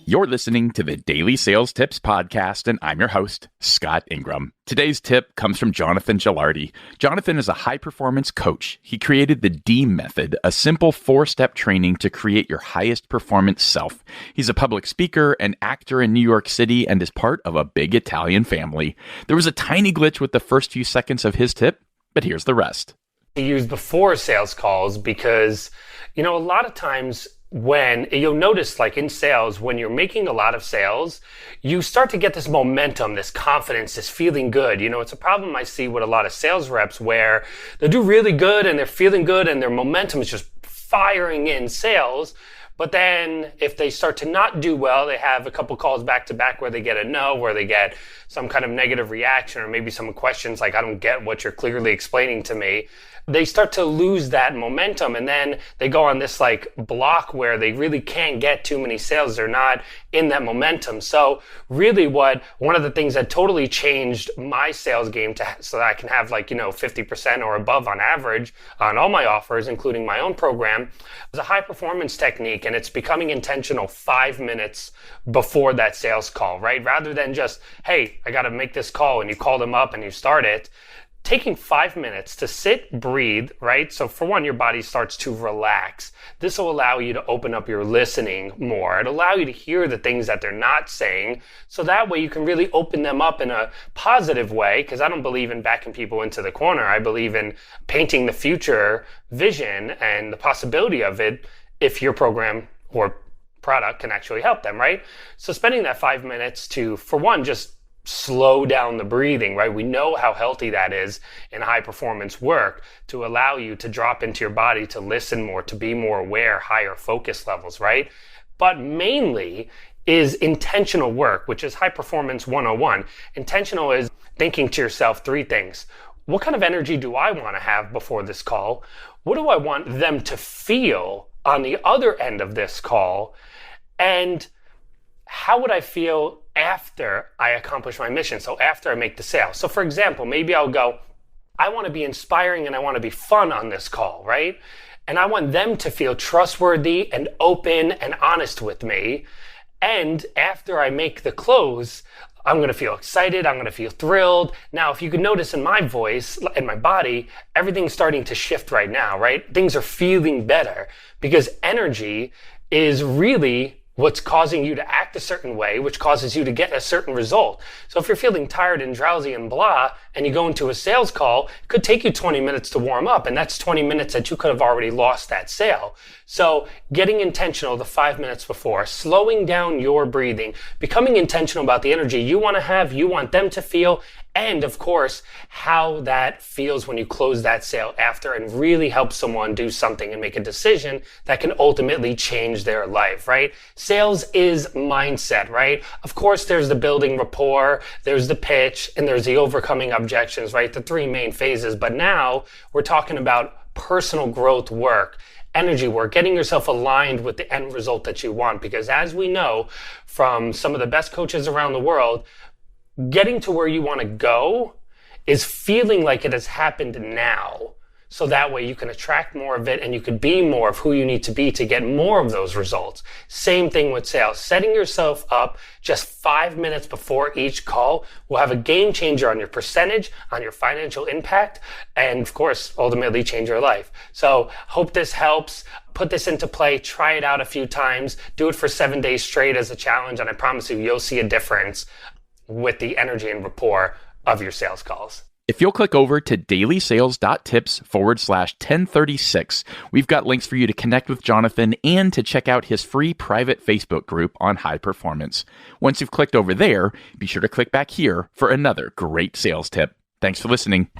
You're listening to the Daily Sales Tips podcast, and I'm your host, Scott Ingram. Today's tip comes from Jonathan Gelardi. Jonathan is a high-performance coach. He created the D Method, a simple 4-step training to create your highest performance self. He's a public speaker and actor in New York City and is part of a big Italian family. There was a tiny glitch with the first few seconds of his tip, but here's the rest. To use before sales calls because, a lot of times when you'll notice, like in sales, when you're making a lot of sales, you start to get this momentum, this confidence, this feeling good. It's a problem I see with a lot of sales reps where they do really good and they're feeling good and their momentum is just firing in sales. But then if they start to not do well, they have a couple calls back to back where they get a no, where they get some kind of negative reaction or maybe some questions like, I don't get what you're clearly explaining to me. They start to lose that momentum and then they go on this like block where they really can't get too many sales. They're not in that momentum. So really one of the things that totally changed my sales game so that I can have 50% or above on average on all my offers, including my own program, was a high performance technique. And it's becoming intentional 5 minutes before that sales call, right? Rather than just, hey, I got to make this call and you call them up and you start it. Taking 5 minutes to sit, breathe, right? So for one, your body starts to relax. This will allow you to open up your listening more. It'll allow you to hear the things that they're not saying. So that way you can really open them up in a positive way, because I don't believe in backing people into the corner. I believe in painting the future vision and the possibility of it if your program or product can actually help them, right? So spending that 5 minutes to, for one, just slow down the breathing, right? We know how healthy that is in high performance work to allow you to drop into your body, to listen more, to be more aware, higher focus levels, right? But mainly is intentional work, which is high performance 101. Intentional is thinking to yourself 3 things. What kind of energy do I want to have before this call? What do I want them to feel on the other end of this call? And how would I feel after I accomplish my mission? So after I make the sale. So for example, maybe I'll go, I want to be inspiring and I want to be fun on this call, right? And I want them to feel trustworthy and open and honest with me. And after I make the close, I'm going to feel excited. I'm going to feel thrilled. Now, if you can notice in my voice and my body, everything's starting to shift right now, right? Things are feeling better because energy is really what's causing you to act a certain way, which causes you to get a certain result. So if you're feeling tired and drowsy and blah, and you go into a sales call, it could take you 20 minutes to warm up, and that's 20 minutes that you could have already lost that sale. So getting intentional the 5 minutes before, slowing down your breathing, becoming intentional about the energy you want to have, you want them to feel, and of course, how that feels when you close that sale after and really help someone do something and make a decision that can ultimately change their life, right? Sales is mindset, right? Of course, there's the building rapport, there's the pitch, and there's the overcoming objections, right? The 3 main phases. But now we're talking about personal growth work, energy work, getting yourself aligned with the end result that you want. Because as we know from some of the best coaches around the world, getting to where you want to go is feeling like it has happened now. So that way you can attract more of it and you can be more of who you need to be to get more of those results. Same thing with sales. Setting yourself up just 5 minutes before each call will have a game changer on your percentage, on your financial impact, and of course, ultimately change your life. So hope this helps. Put this into play. Try it out a few times. Do it for 7 days straight as a challenge, and I promise you, you'll see a difference with the energy and rapport of your sales calls. If you'll click over to DailySales.Tips/1036, we've got links for you to connect with Jonathan and to check out his free private Facebook group on high performance. Once you've clicked over there, be sure to click back here for another great sales tip. Thanks for listening.